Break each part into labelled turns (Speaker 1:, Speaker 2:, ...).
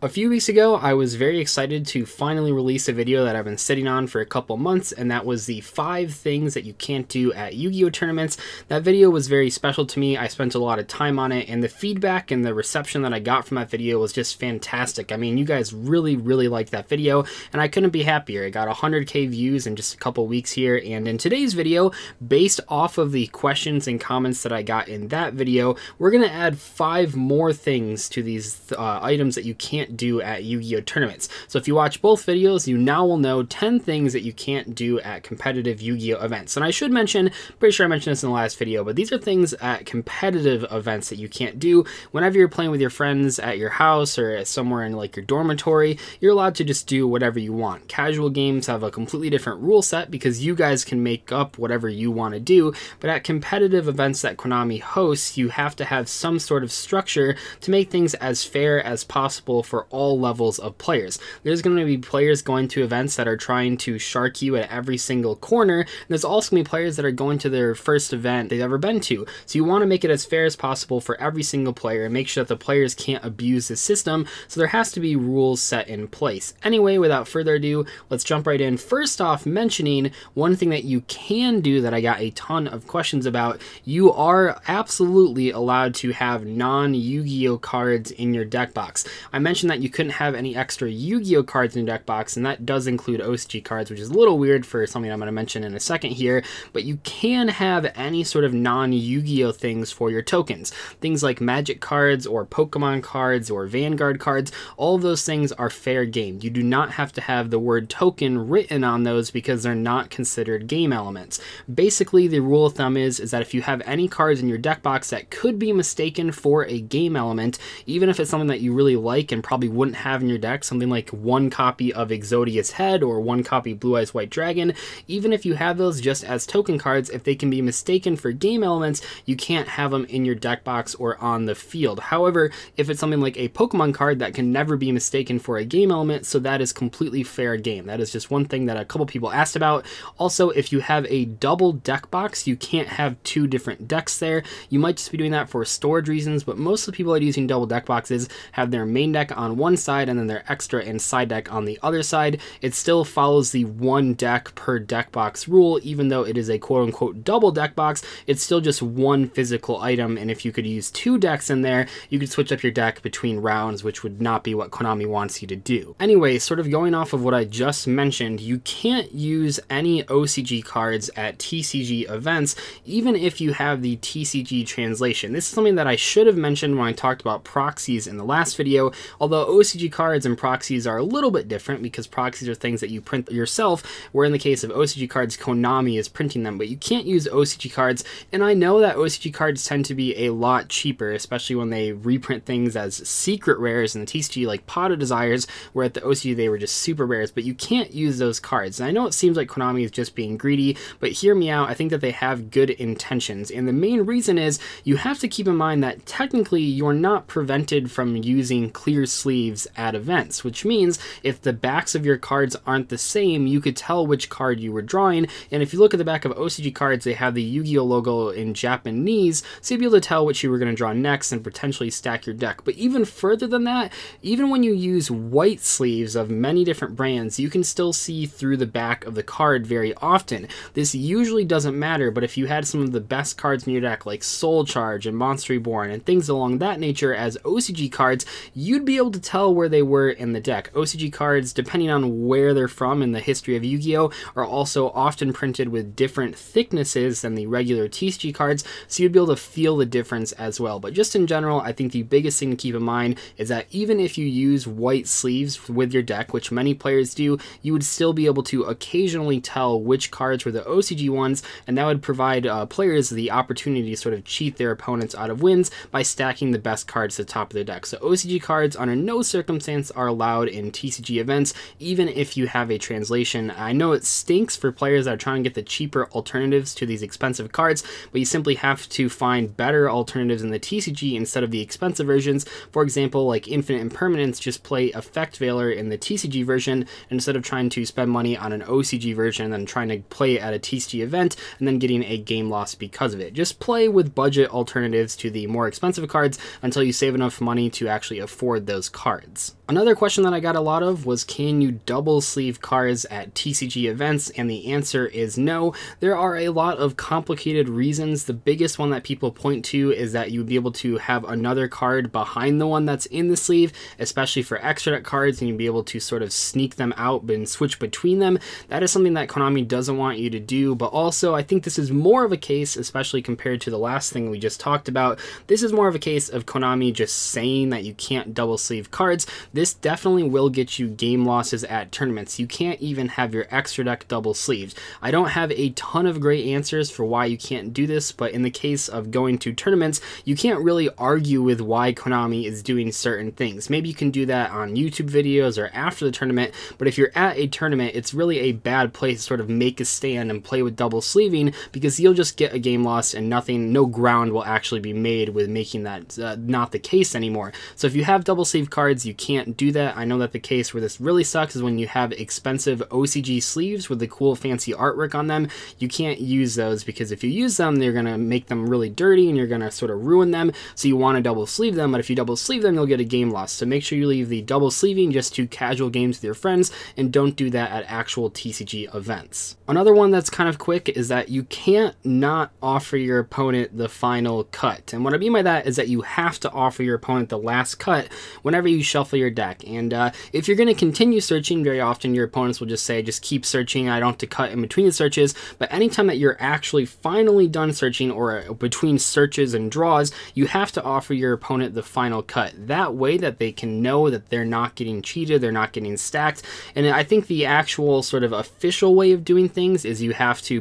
Speaker 1: A few weeks ago, I was very excited to finally release a video that I've been sitting on for a couple months, and that was the 5 things that you can't do at Yu-Gi-Oh! Tournaments. That video was very special to me. I spent a lot of time on it, and the feedback and the reception that I got from that video was just fantastic. I mean, you guys really liked that video, and I couldn't be happier. It got 100K views in just a couple weeks here, and in today's video, based off of the questions and comments that I got in that video, we're going to add 5 more things to these items that you can't do at Yu-Gi-Oh! Tournaments. So if you watch both videos, you now will know 10 things that you can't do at competitive Yu-Gi-Oh! Events. And I should mention, pretty sure I mentioned this in the last video, but these are things at competitive events that you can't do. Whenever you're playing with your friends at your house or somewhere in like your dormitory, you're allowed to just do whatever you want. Casual games have a completely different rule set because you guys can make up whatever you want to do, but at competitive events that Konami hosts, you have to have some sort of structure to make things as fair as possible for all levels of players. There's going to be players going to events that are trying to shark you at every single corner, and there's also going to be players that are going to their first event they've ever been to. So you want to make it as fair as possible for every single player and make sure that the players can't abuse the system, so there has to be rules set in place. Anyway, without further ado, let's jump right in. First off, mentioning one thing that you can do that I got a ton of questions about. You are absolutely allowed to have non-Yu-Gi-Oh! Cards in your deck box. I mentioned that you couldn't have any extra Yu-Gi-Oh! Cards in your deck box, and that does include OCG cards, which is a little weird for something I'm going to mention in a second here, but you can have any sort of non-Yu-Gi-Oh! Things for your tokens. Things like Magic cards or Pokemon cards or Vanguard cards, all of those things are fair game. You do not have to have the word token written on those because they're not considered game elements. Basically, the rule of thumb is that if you have any cards in your deck box that could be mistaken for a game element, even if it's something that you really like and probably wouldn't have in your deck, something like 1 copy of Exodius Head or 1 copy Blue Eyes White Dragon, even if you have those just as token cards, if they can be mistaken for game elements, you can't have them in your deck box or on the field. However, if it's something like a Pokemon card, that can never be mistaken for a game element, so that is completely fair game. That is just one thing that a couple people asked about. Also, if you have a double deck box, you can't have 2 different decks there. You might just be doing that for storage reasons, but most of the people that are using double deck boxes have their main deck on one side and then their extra and side deck on the other side. It still follows the 1 deck per deck box rule, even though it is a quote-unquote double deck box. It's still just 1 physical item, and if you could use 2 decks in there, you could switch up your deck between rounds, which would not be what Konami wants you to do. Anyway, sort of going off of what I just mentioned, you can't use any OCG cards at TCG events, even if you have the TCG translation. This is something that I should have mentioned when I talked about proxies in the last video, although OCG cards and proxies are a little bit different because proxies are things that you print yourself, where in the case of OCG cards, Konami is printing them, but you can't use OCG cards, and I know that OCG cards tend to be a lot cheaper, especially when they reprint things as secret rares in the TCG, like Pot of Desires, where at the OCG they were just super rares, but you can't use those cards. And I know it seems like Konami is just being greedy, but hear me out, I think that they have good intentions, and the main reason is you have to keep in mind that technically you're not prevented from using clear sleeves at events, which means if the backs of your cards aren't the same, you could tell which card you were drawing, and if you look at the back of OCG cards, they have the Yu-Gi-Oh! Logo in Japanese, so you'll be able to tell which you were going to draw next and potentially stack your deck. But even further than that, even when you use white sleeves of many different brands, you can still see through the back of the card very often. This usually doesn't matter, but if you had some of the best cards in your deck, like Soul Charge and Monster Reborn and things along that nature as OCG cards, you'd be able to tell where they were in the deck. OCG cards, depending on where they're from in the history of Yu-Gi-Oh!, are also often printed with different thicknesses than the regular TCG cards, so you'd be able to feel the difference as well. But just in general, I think the biggest thing to keep in mind is that even if you use white sleeves with your deck, which many players do, you would still be able to occasionally tell which cards were the OCG ones, and that would provide players the opportunity to sort of cheat their opponents out of wins by stacking the best cards to the top of their deck. So OCG cards under no circumstance are allowed in TCG events, even if you have a translation. I know it stinks for players that are trying to get the cheaper alternatives to these expensive cards, but you simply have to find better alternatives in the TCG instead of the expensive versions. For example, like Infinite Impermanence, just play Effect Veiler in the TCG version instead of trying to spend money on an OCG version and then trying to play at a TCG event and then getting a game loss because of it. Just play with budget alternatives to the more expensive cards until you save enough money to actually afford those cards. Another question that I got a lot of was, can you double sleeve cards at TCG events? And the answer is no. There are a lot of complicated reasons. The biggest one that people point to is that you would be able to have another card behind the one that's in the sleeve, especially for extra deck cards, and you'd be able to sort of sneak them out and switch between them. That is something that Konami doesn't want you to do, but also I think this is more of a case, especially compared to the last thing we just talked about, this is more of a case of Konami just saying that you can't double sleeve cards. This definitely will get you game losses at tournaments. You can't even have your extra deck double sleeved. I don't have a ton of great answers for why you can't do this, but in the case of going to tournaments, you can't really argue with why Konami is doing certain things. Maybe you can do that on YouTube videos or after the tournament, but if you're at a tournament, it's really a bad place to sort of make a stand and play with double sleeving, because you'll just get a game loss and no ground will actually be made with making that not the case anymore. So if you have double sleeve cards, you can't do that. I know that the case where this really sucks is when you have expensive OCG sleeves with the cool fancy artwork on them. You can't use those, because if you use them, they're going to make them really dirty and you're going to sort of ruin them. So you want to double sleeve them, but if you double sleeve them, you'll get a game loss. So make sure you leave the double sleeving just to casual games with your friends, and don't do that at actual TCG events. Another one that's kind of quick is that you can't not offer your opponent the final cut. And what I mean by that is that you have to offer your opponent the last cut whenever you shuffle your deck. And if you're going to continue searching, very often your opponents will just say, just keep searching, I don't have to cut in between the searches. But anytime that you're actually finally done searching, or between searches and draws, you have to offer your opponent the final cut. That way that they can know that they're not getting cheated, they're not getting stacked. And I think the actual sort of official way of doing things is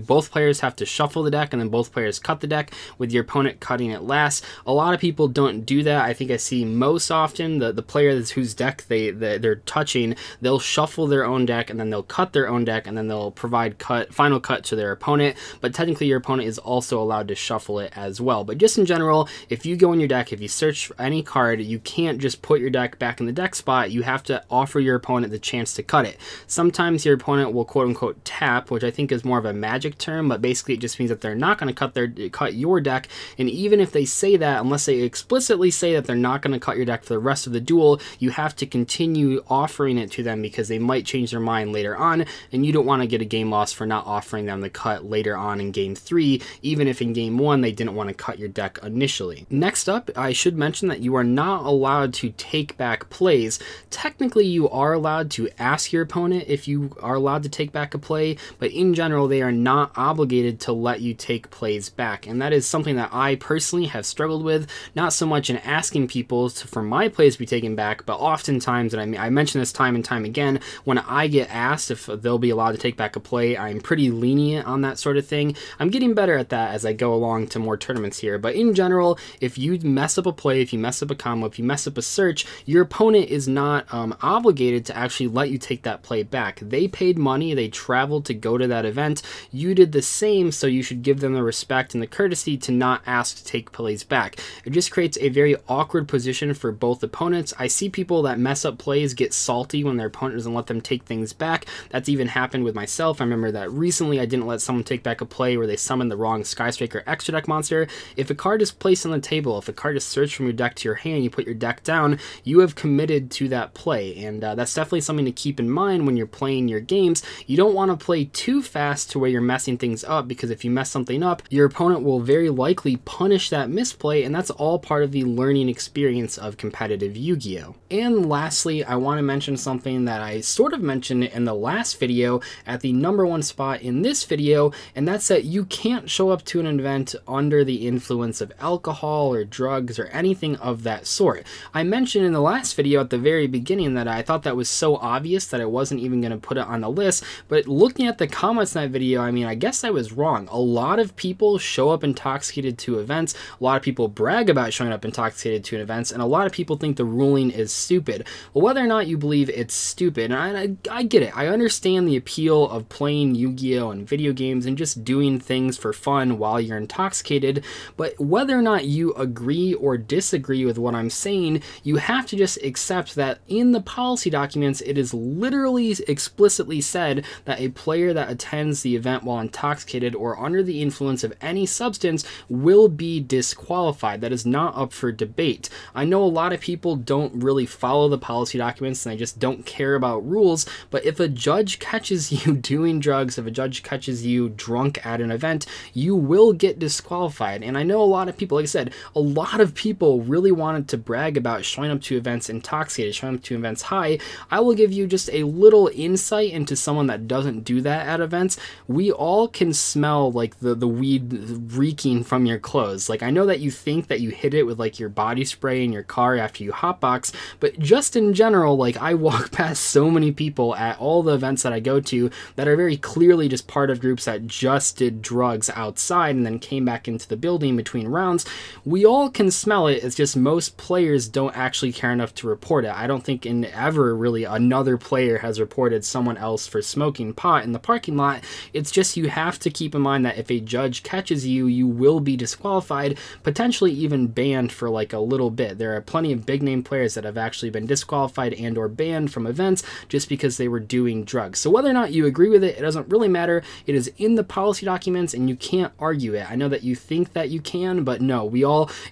Speaker 1: both players have to shuffle the deck, and then both players cut the deck with your opponent cutting it last. A lot of people don't do that. I think I see most often the player whose deck they're touching, they'll shuffle their own deck, and then they'll cut their own deck, and then they'll provide final cut to their opponent. But technically your opponent is also allowed to shuffle it as well. But just in general, if you go in your deck, if you search for any card, you can't just put your deck back in the deck spot. You have to offer your opponent the chance to cut it. Sometimes your opponent will quote unquote tap, which I think is more of a magic term, but basically it just means that they're not going to cut your deck. And even if they say that, unless they explicitly say that they're not going to cut your deck for the rest of the duel, you have to continue offering it to them, because they might change their mind later on, and you don't want to get a game loss for not offering them the cut later on in game 3, even if in game 1 they didn't want to cut your deck initially. Next up, I should mention that you are not allowed to take back plays. Technically you are allowed to ask your opponent if you are allowed to take back a play, but in general they are not obligated to let you take plays back. And that is something that I personally have struggled with, not so much in asking people for my plays to be taken back, but oftentimes, and I mention this time and time again, when I get asked if they'll be allowed to take back a play, I'm pretty lenient on that sort of thing. I'm getting better at that as I go along to more tournaments here, but in general, if you mess up a play, if you mess up a combo, if you mess up a search, your opponent is not obligated to actually let you take that play back. They paid money, they traveled to go to that event, you did the same, so you should give them the respect and the courtesy to not ask to take plays back. It just creates a very awkward position for both opponents. I see people that mess up plays get salty when their opponent doesn't let them take things back. That's even happened with myself. I remember that recently I didn't let someone take back a play where they summoned the wrong Skyscraper extra deck monster. If a card is placed on the table, if a card is searched from your deck to your hand, you put your deck down, you have committed to that play, and that's definitely something to keep in mind when you're playing your games. You don't want to play too fast to where you're messing things up, because if you mess something up, your opponent will very likely punish that misplay, and that's all part of the learning experience of competitive Yu-Gi-Oh! And lastly, I want to mention something that I sort of mentioned in the last video at the #1 spot in this video, and that's that you can't show up to an event under the influence of alcohol or drugs or anything of that sort. I mentioned in the last video at the very beginning that I thought that was so obvious that I wasn't even going to put it on the list, but looking at the comments in that video, I mean, I guess I was wrong. A lot of people show up intoxicated to events, a lot of people brag about showing up intoxicated to events, and a lot of people think the ruling is stupid. Well, whether or not you believe it's stupid, and I get it, I understand the appeal of playing Yu-Gi-Oh! And video games and just doing things for fun while you're intoxicated, but whether or not you agree or disagree with what I'm saying, you have to just accept that in the policy documents, it is literally explicitly said that a player that attends the event while intoxicated or under the influence of any substance will be disqualified. That is not up for debate. I know a lot of people don't really follow follow the policy documents and they just don't care about rules. But if a judge catches you doing drugs, if a judge catches you drunk at an event, you will get disqualified. And I know a lot of people, like I said, a lot of people really wanted to brag about showing up to events intoxicated, showing up to events high. I will give you just a little insight into someone that doesn't do that at events. We all can smell like the weed reeking from your clothes. Like, I know that you think that you hit it with like your body spray in your car after you hotbox, but just in general, like, I walk past so many people at all the events that I go to that are very clearly just part of groups that just did drugs outside and then came back into the building between rounds. We all can smell it. It's just most players don't actually care enough to report it. I don't think in ever really another player has reported someone else for smoking pot in the parking lot. It's just, you have to keep in mind that if a judge catches you, you will be disqualified, potentially even banned for like a little bit. There are plenty of big name players that have actually been disqualified and or banned from events just because they were doing drugs. So whether or not you agree with it, it doesn't really matter. It is in the policy documents and you can't argue it. I know that you think that you can, but no,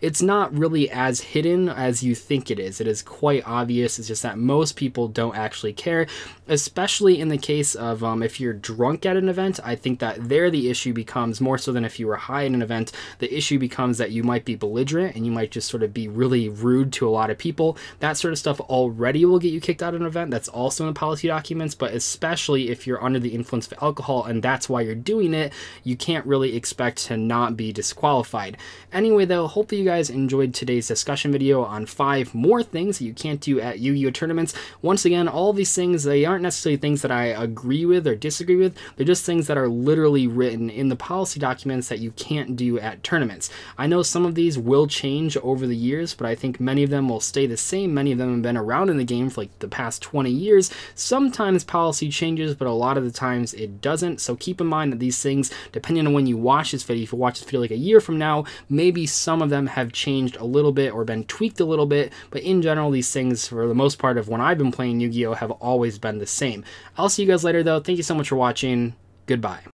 Speaker 1: it's not really as hidden as you think it is. It is quite obvious. It's just that most people don't actually care, especially in the case of if you're drunk at an event. I think that there the issue becomes more so than if you were high at an event. The issue becomes that you might be belligerent and you might just sort of be really rude to a lot of people. That sort of stuff already will get you kicked out of an event. That's also in the policy documents, but especially if you're under the influence of alcohol and that's why you're doing it, you can't really expect to not be disqualified. Anyway though, hopefully you guys enjoyed today's discussion video on 5 more things that you can't do at Yu-Gi-Oh tournaments. Once again, all of these things, they aren't necessarily things that I agree with or disagree with. They're just things that are literally written in the policy documents that you can't do at tournaments. I know some of these will change over the years, but I think many of them will stay the same. Many of them have been around in the game for like the past 20 years. Sometimes policy changes, but a lot of the times it doesn't. So keep in mind that these things, depending on when you watch this video, if you watch this video like a year from now, maybe some of them have changed a little bit or been tweaked a little bit, but in general, these things, for the most part of when I've been playing Yu-Gi-Oh, have always been the same. I'll see you guys later though. Thank you so much for watching. Goodbye.